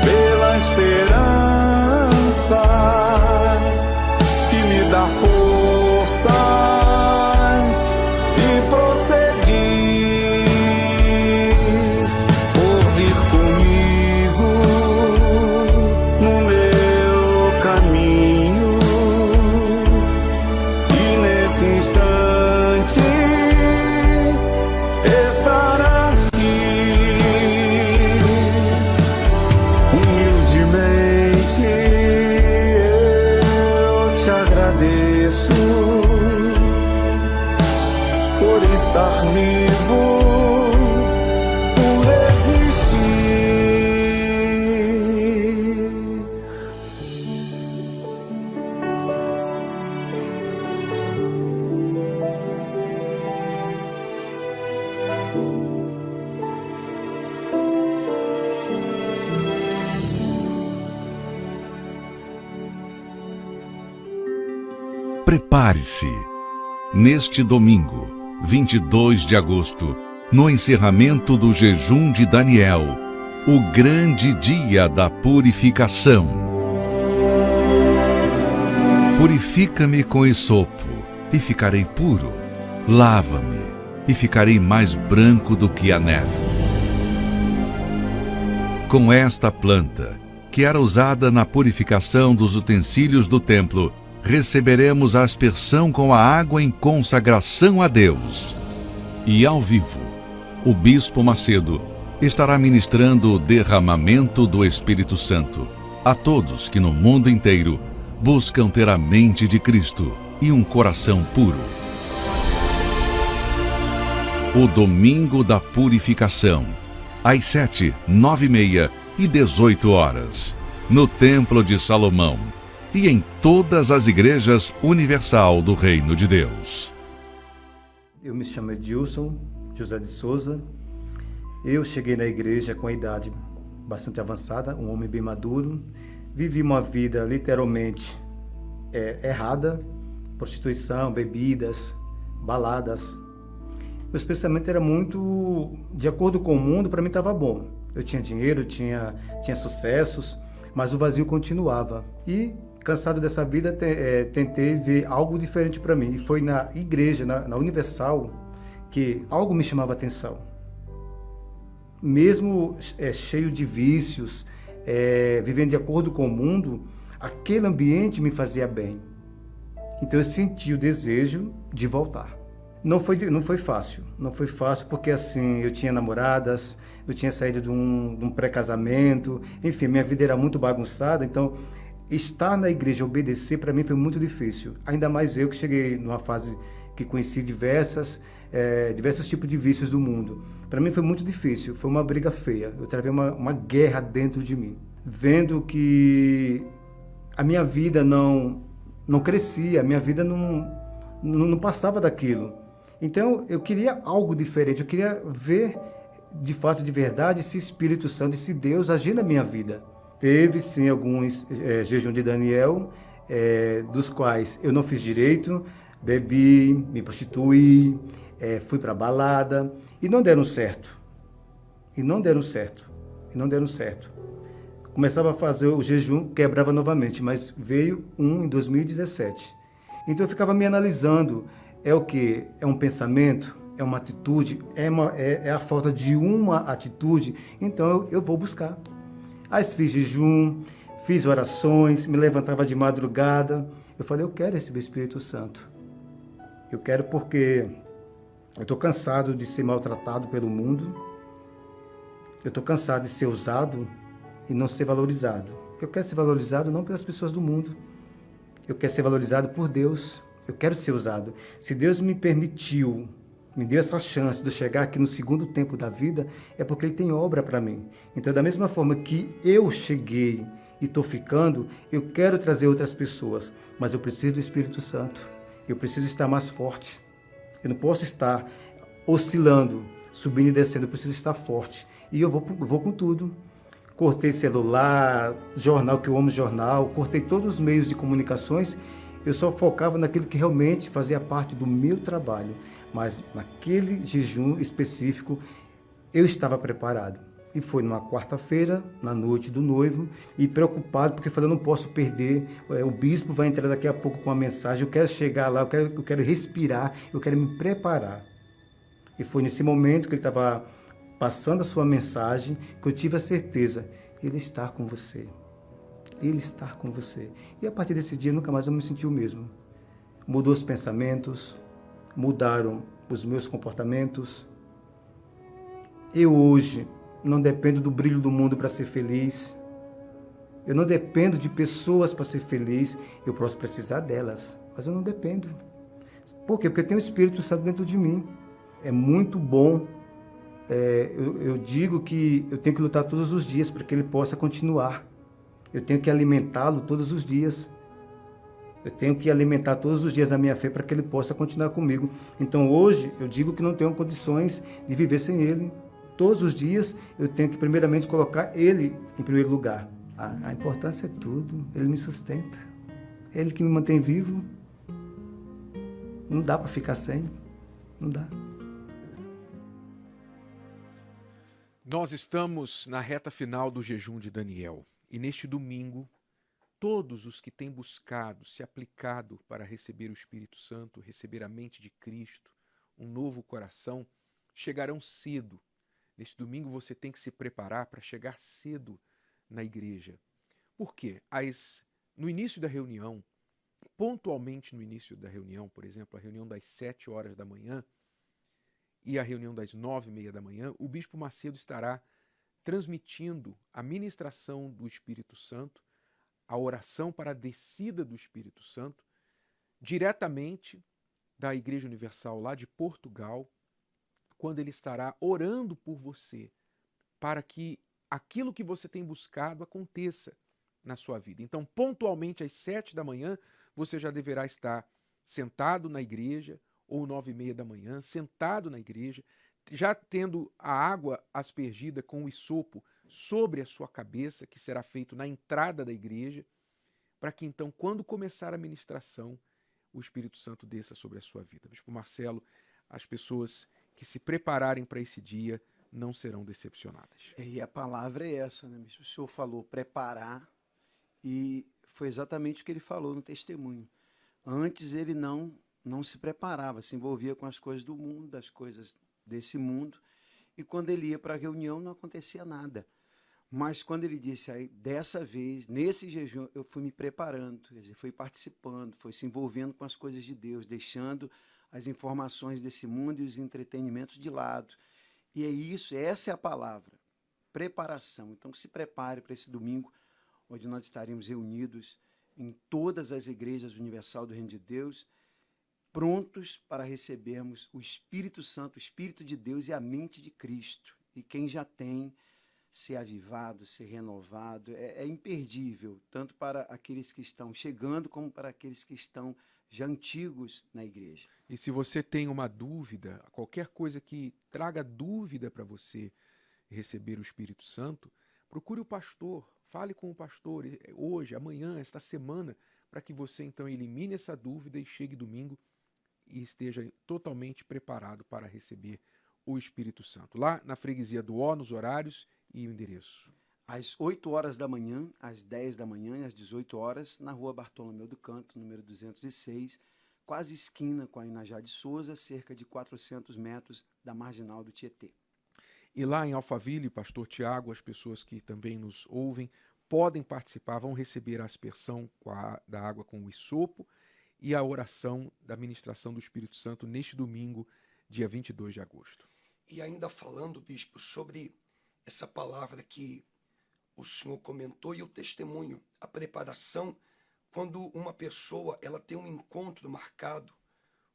pela esperança que me dá forças de prosseguir. estar vivo, por existir. Prepare-se. Neste domingo, 22 de agosto, no encerramento do jejum de Daniel, o grande dia da purificação. Purifica-me com esopo, e ficarei puro. Lava-me, e ficarei mais branco do que a neve. Com esta planta, que era usada na purificação dos utensílios do templo, receberemos a aspersão com a água em consagração a Deus. E ao vivo, o Bispo Macedo estará ministrando o derramamento do Espírito Santo a todos que no mundo inteiro buscam ter a mente de Cristo e um coração puro. O Domingo da Purificação, às 7, 9h30 e 18h, no Templo de Salomão, e em todas as igrejas universal do Reino de Deus. Eu me chamo Edilson José de Souza. Eu cheguei na igreja com a idade bastante avançada, um homem bem maduro. Vivi uma vida literalmente errada, prostituição, bebidas, baladas. Meus pensamentos eram muito de acordo com o mundo. Para mim estava bom. Eu tinha dinheiro, tinha sucessos, mas o vazio continuava. E cansado dessa vida, tentei ver algo diferente para mim. E foi na igreja, na Universal, que algo me chamava a atenção. Mesmo cheio de vícios, vivendo de acordo com o mundo, aquele ambiente me fazia bem. Então eu senti o desejo de voltar. Não foi fácil porque assim, eu tinha namoradas, eu tinha saído de um pré-casamento, enfim, minha vida era muito bagunçada, então estar na igreja, obedecer, para mim foi muito difícil. Ainda mais eu que cheguei numa fase que conheci diversos tipos de vícios do mundo. Para mim foi muito difícil, foi uma briga feia. Eu travei uma guerra dentro de mim, vendo que a minha vida não crescia, a minha vida não passava daquilo. Então eu queria algo diferente, eu queria ver de fato, de verdade, esse Espírito Santo, esse Deus agir na minha vida. Teve sim alguns jejum de Daniel, dos quais eu não fiz direito, bebi, me prostituí, fui para balada e não deram certo. Começava a fazer o jejum, quebrava novamente, mas veio em 2017. Então eu ficava me analisando, é o quê? É um pensamento? É uma atitude? É a falta de uma atitude? Então eu vou buscar. Aí fiz jejum, fiz orações, me levantava de madrugada. Eu falei, eu quero receber o Espírito Santo. Eu quero porque eu estou cansado de ser maltratado pelo mundo. Eu estou cansado de ser usado e não ser valorizado. Eu quero ser valorizado não pelas pessoas do mundo. Eu quero ser valorizado por Deus. Eu quero ser usado. Se Deus me permitiu, me deu essa chance de eu chegar aqui no segundo tempo da vida, é porque Ele tem obra para mim. Então, da mesma forma que eu cheguei e estou ficando, eu quero trazer outras pessoas, mas eu preciso do Espírito Santo. Eu preciso estar mais forte. Eu não posso estar oscilando, subindo e descendo, eu preciso estar forte. E eu vou com tudo. Cortei celular, jornal, que eu amo jornal, cortei todos os meios de comunicações. Eu só focava naquilo que realmente fazia parte do meu trabalho. Mas naquele jejum específico, eu estava preparado. E foi numa quarta-feira, na noite do noivo, e preocupado, porque eu falei, eu não posso perder, o bispo vai entrar daqui a pouco com a mensagem, eu quero chegar lá, eu quero respirar, eu quero me preparar. E foi nesse momento que ele estava passando a sua mensagem, que eu tive a certeza, Ele está com você. Ele está com você. E a partir desse dia, nunca mais eu me senti o mesmo. Mudou os pensamentos, mudaram os meus comportamentos. Eu hoje não dependo do brilho do mundo para ser feliz. Eu não dependo de pessoas para ser feliz. Eu posso precisar delas, mas eu não dependo. Por quê? Porque eu tenho o Espírito Santo dentro de mim. é muito bom. Eu digo que eu tenho que lutar todos os dias para que ele possa continuar. Eu tenho que alimentá-lo todos os dias. Eu tenho que alimentar todos os dias a minha fé para que ele possa continuar comigo. Então hoje eu digo que não tenho condições de viver sem ele. Todos os dias eu tenho que primeiramente colocar ele em primeiro lugar. A importância é tudo. Ele me sustenta. Ele que me mantém vivo. Não dá para ficar sem. Não dá. Nós estamos na reta final do jejum de Daniel e neste domingo, todos os que têm buscado, se aplicado para receber o Espírito Santo, receber a mente de Cristo, um novo coração, chegarão cedo. Neste domingo você tem que se preparar para chegar cedo na igreja. Por quê? No início da reunião, pontualmente no início da reunião, por exemplo, a reunião das 7 horas da manhã, e a reunião das 9h30 da manhã, o Bispo Macedo estará transmitindo a ministração do Espírito Santo, a oração para a descida do Espírito Santo, diretamente da Igreja Universal lá de Portugal, quando ele estará orando por você, para que aquilo que você tem buscado aconteça na sua vida. Então, pontualmente às 7 da manhã, você já deverá estar sentado na igreja, ou 9h30 da manhã, sentado na igreja, já tendo a água aspergida com o hisopo sobre a sua cabeça, que será feito na entrada da igreja, para que então, quando começar a ministração, o Espírito Santo desça sobre a sua vida. Bispo Marcelo, as pessoas que se prepararem para esse dia não serão decepcionadas. E a palavra é essa, né, bispo? O senhor falou preparar, e foi exatamente o que ele falou no testemunho. Antes ele não se preparava, se envolvia com as coisas do mundo, das coisas desse mundo, e quando ele ia para a reunião não acontecia nada. Mas quando ele disse, aí, dessa vez, nesse jejum, eu fui me preparando, quer dizer, fui participando, foi se envolvendo com as coisas de Deus, deixando as informações desse mundo e os entretenimentos de lado. E é isso, essa é a palavra, preparação. Então, se prepare para esse domingo, onde nós estaremos reunidos em todas as igrejas universal do Reino de Deus, prontos para recebermos o Espírito Santo, o Espírito de Deus e a mente de Cristo. E quem já tem, ser avivado, ser renovado, é imperdível, tanto para aqueles que estão chegando, como para aqueles que estão já antigos na igreja. E se você tem uma dúvida, qualquer coisa que traga dúvida para você receber o Espírito Santo, procure o pastor, fale com o pastor hoje, amanhã, esta semana, para que você então elimine essa dúvida e chegue domingo e esteja totalmente preparado para receber o Espírito Santo. Lá na Freguesia do Ó, nos horários e o endereço. Às 8 horas da manhã, às 10 da manhã e às 18 horas, na rua Bartolomeu do Canto, número 206, quase esquina com a Inajá de Souza, cerca de 400 metros da marginal do Tietê. E lá em Alphaville, Pastor Tiago, as pessoas que também nos ouvem, podem participar, vão receber a aspersão da água com o hisopo e a oração da ministração do Espírito Santo neste domingo, dia 22 de agosto. E ainda falando, bispo, sobre essa palavra que o senhor comentou e o testemunho, a preparação, quando uma pessoa ela tem um encontro marcado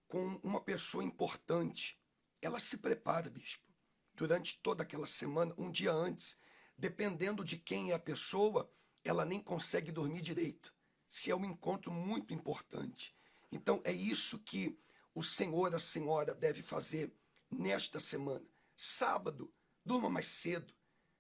com uma pessoa importante, ela se prepara, bispo, durante toda aquela semana, um dia antes, dependendo de quem é a pessoa, ela nem consegue dormir direito, se é um encontro muito importante. Então é isso que o senhor, a senhora deve fazer nesta semana. Sábado, durma mais cedo,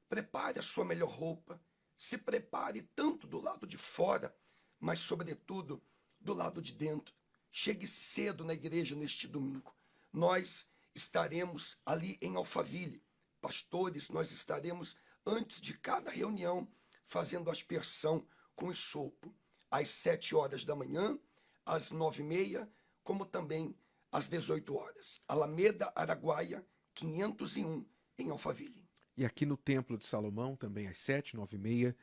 prepare a sua melhor roupa, se prepare tanto do lado de fora, mas sobretudo do lado de dentro. Chegue cedo na igreja neste domingo. Nós estaremos ali em Alphaville. Pastores, nós estaremos antes de cada reunião fazendo a aspersão com hisopo, às 7 horas da manhã, às 9h30, como também às 18 horas. Alameda Araguaia, 501, em Alphaville. E aqui no Templo de Salomão, também às 7, 9h30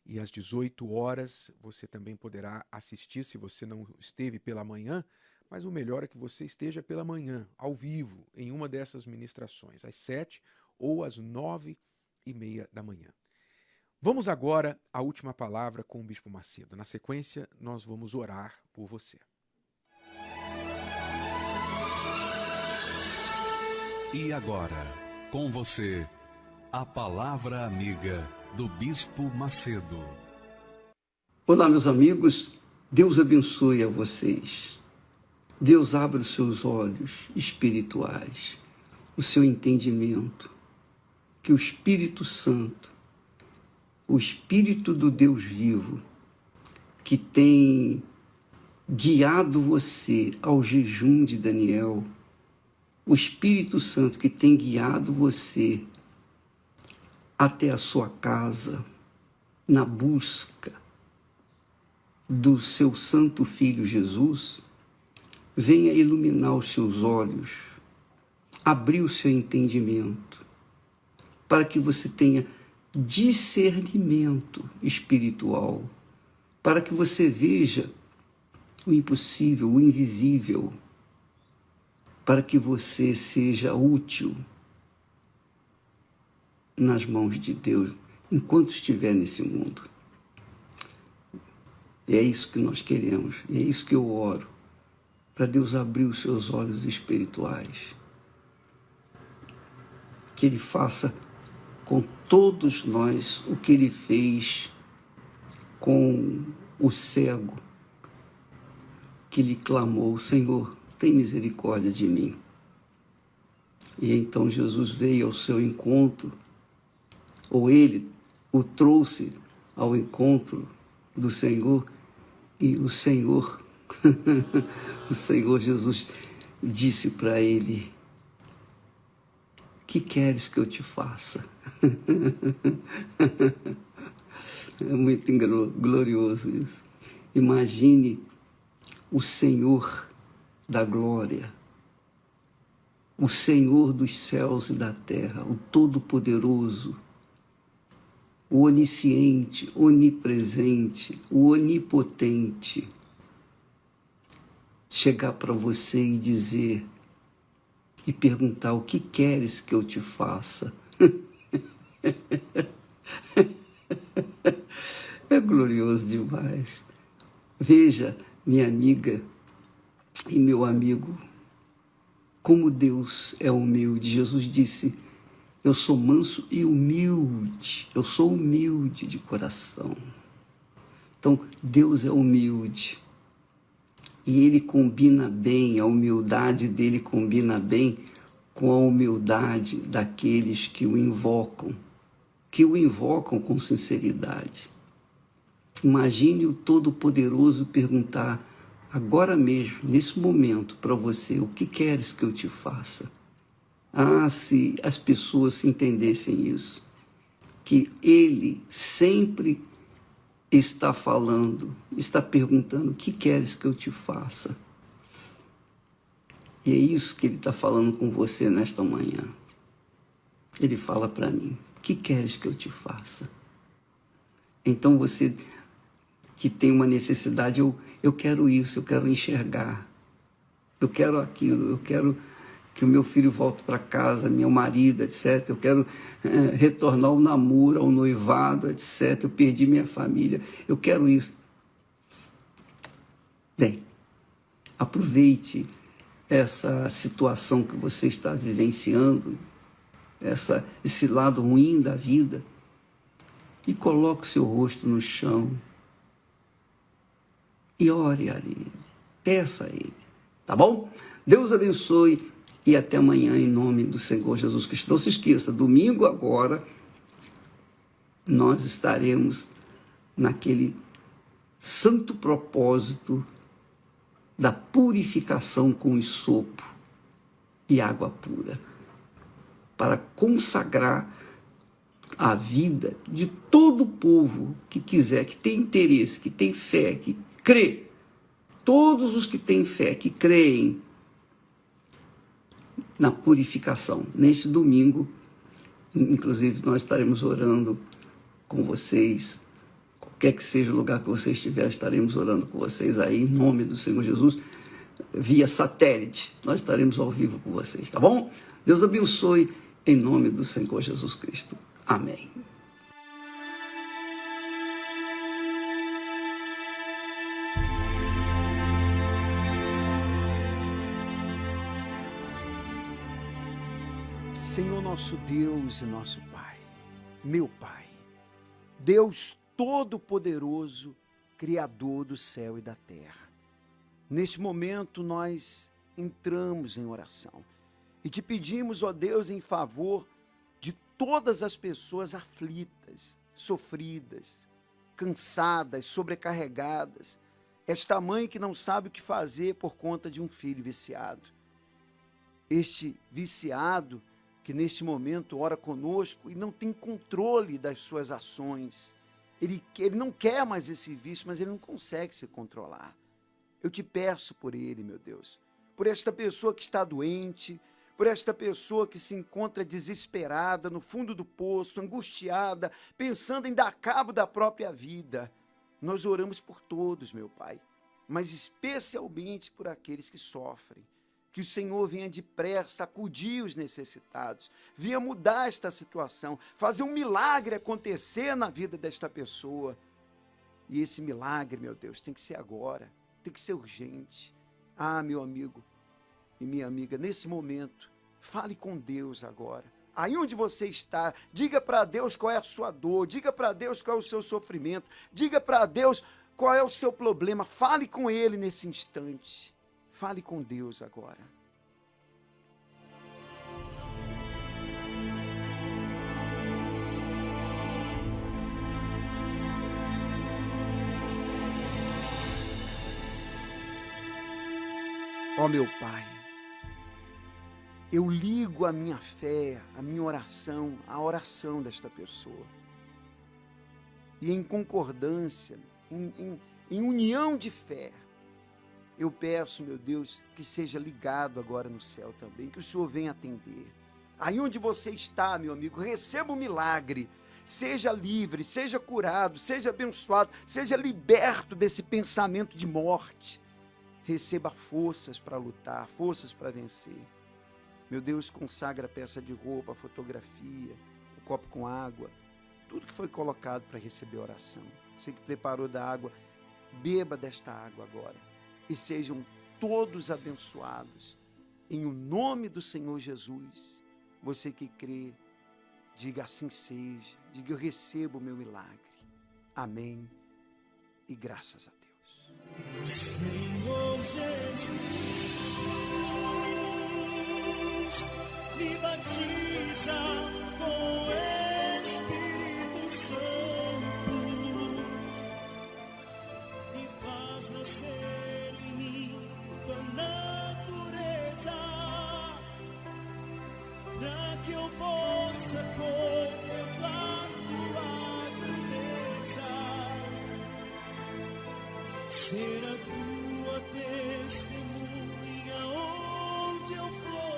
e às 18 horas, você também poderá assistir, se você não esteve pela manhã, mas o melhor é que você esteja pela manhã, ao vivo, em uma dessas ministrações, às 7 ou às 9h30 da manhã. Vamos agora à última palavra com o Bispo Macedo. Na sequência, nós vamos orar por você. E agora, com você, a Palavra Amiga do Bispo Macedo. Olá, meus amigos, Deus abençoe a vocês. Deus abra os seus olhos espirituais, o seu entendimento, que o Espírito Santo, o Espírito do Deus vivo, que tem guiado você ao jejum de Daniel, o Espírito Santo que tem guiado você até a sua casa, na busca do seu Santo Filho Jesus, venha iluminar os seus olhos, abrir o seu entendimento, para que você tenha discernimento espiritual, para que você veja o impossível, o invisível, para que você seja útil nas mãos de Deus enquanto estiver nesse mundo. E é isso que nós queremos, e é isso que eu oro, para Deus abrir os seus olhos espirituais. Que Ele faça com todos nós o que Ele fez com o cego, que lhe clamou: Senhor, tem misericórdia de mim. E então Jesus veio ao seu encontro, ou ele o trouxe ao encontro do Senhor, e o Senhor, o Senhor Jesus disse para ele: que queres que eu te faça? É muito glorioso isso. Imagine o Senhor da glória, o Senhor dos céus e da terra, o Todo-Poderoso, o Onisciente, Onipresente, o Onipotente, chegar para você e dizer, e perguntar: o que queres que eu te faça? É glorioso demais. Veja, minha amiga e meu amigo, como Deus é humilde. Jesus disse: eu sou manso e humilde, eu sou humilde de coração. Então, Deus é humilde. E Ele combina bem, a humildade dele combina bem com a humildade daqueles que o invocam com sinceridade. Imagine o Todo-Poderoso perguntar agora mesmo, nesse momento, para você: o que queres que eu te faça? Ah, se as pessoas entendessem isso, que Ele sempre está falando, está perguntando: o que queres que eu te faça? E é isso que Ele está falando com você nesta manhã. Ele fala para mim: o que queres que eu te faça? Então você que tem uma necessidade: eu quero isso, eu quero enxergar, eu quero aquilo, eu quero que o meu filho volte para casa, meu marido, etc. Eu quero retornar ao namoro, ao noivado, etc. Eu perdi minha família, eu quero isso. Bem, aproveite essa situação que você está vivenciando, esse lado ruim da vida, e coloque o seu rosto no chão e ore a Ele, peça a Ele, tá bom? Deus abençoe e até amanhã em nome do Senhor Jesus Cristo. Não se esqueça, domingo agora nós estaremos naquele santo propósito da purificação com hisopo e água pura, para consagrar a vida de todo o povo que quiser, que tem interesse, que tem fé, que crê. Todos os que têm fé, que creem na purificação. Neste domingo, inclusive, nós estaremos orando com vocês. Qualquer que seja o lugar que você estiver, estaremos orando com vocês aí, em nome do Senhor Jesus, via satélite. Nós estaremos ao vivo com vocês, tá bom? Deus abençoe, em nome do Senhor Jesus Cristo. Amém. Senhor nosso Deus e nosso Pai, meu Pai, Deus Todo-Poderoso, Criador do céu e da terra. Neste momento nós entramos em oração e te pedimos, ó Deus, em favor de todas as pessoas aflitas, sofridas, cansadas, sobrecarregadas, esta mãe que não sabe o que fazer por conta de um filho viciado. Este viciado que neste momento ora conosco e não tem controle das suas ações. Ele não quer mais esse vício, mas ele não consegue se controlar. Eu te peço por ele, meu Deus, por esta pessoa que está doente, por esta pessoa que se encontra desesperada, no fundo do poço, angustiada, pensando em dar cabo da própria vida. Nós oramos por todos, meu Pai, mas especialmente por aqueles que sofrem. Que o Senhor venha depressa acudir os necessitados, venha mudar esta situação, fazer um milagre acontecer na vida desta pessoa. E esse milagre, meu Deus, tem que ser agora, tem que ser urgente. Ah, meu amigo e minha amiga, nesse momento, fale com Deus agora. Aí onde você está, diga para Deus qual é a sua dor, diga para Deus qual é o seu sofrimento, diga para Deus qual é o seu problema, fale com Ele nesse instante. Fale com Deus agora. Ó meu Pai, eu ligo a minha fé, a minha oração, à oração desta pessoa. E em concordância, em união de fé, eu peço, meu Deus, que seja ligado agora no céu também, que o Senhor venha atender. Aí onde você está, meu amigo, receba o milagre, seja livre, seja curado, seja abençoado, seja liberto desse pensamento de morte. Receba forças para lutar, forças para vencer. Meu Deus, consagra a peça de roupa, a fotografia, o copo com água, tudo que foi colocado para receber a oração. Você que preparou da água, beba desta água agora. E sejam todos abençoados. Em o nome do Senhor Jesus, você que crê, diga assim seja. Diga eu recebo o meu milagre. Amém. E graças a Deus. Senhor Jesus, me batiza com o Espírito Santo e faz nascer natureza, para que eu possa contemplar tua grandeza, ser a tua testemunha onde eu for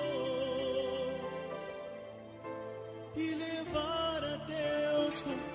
e levar a Deus com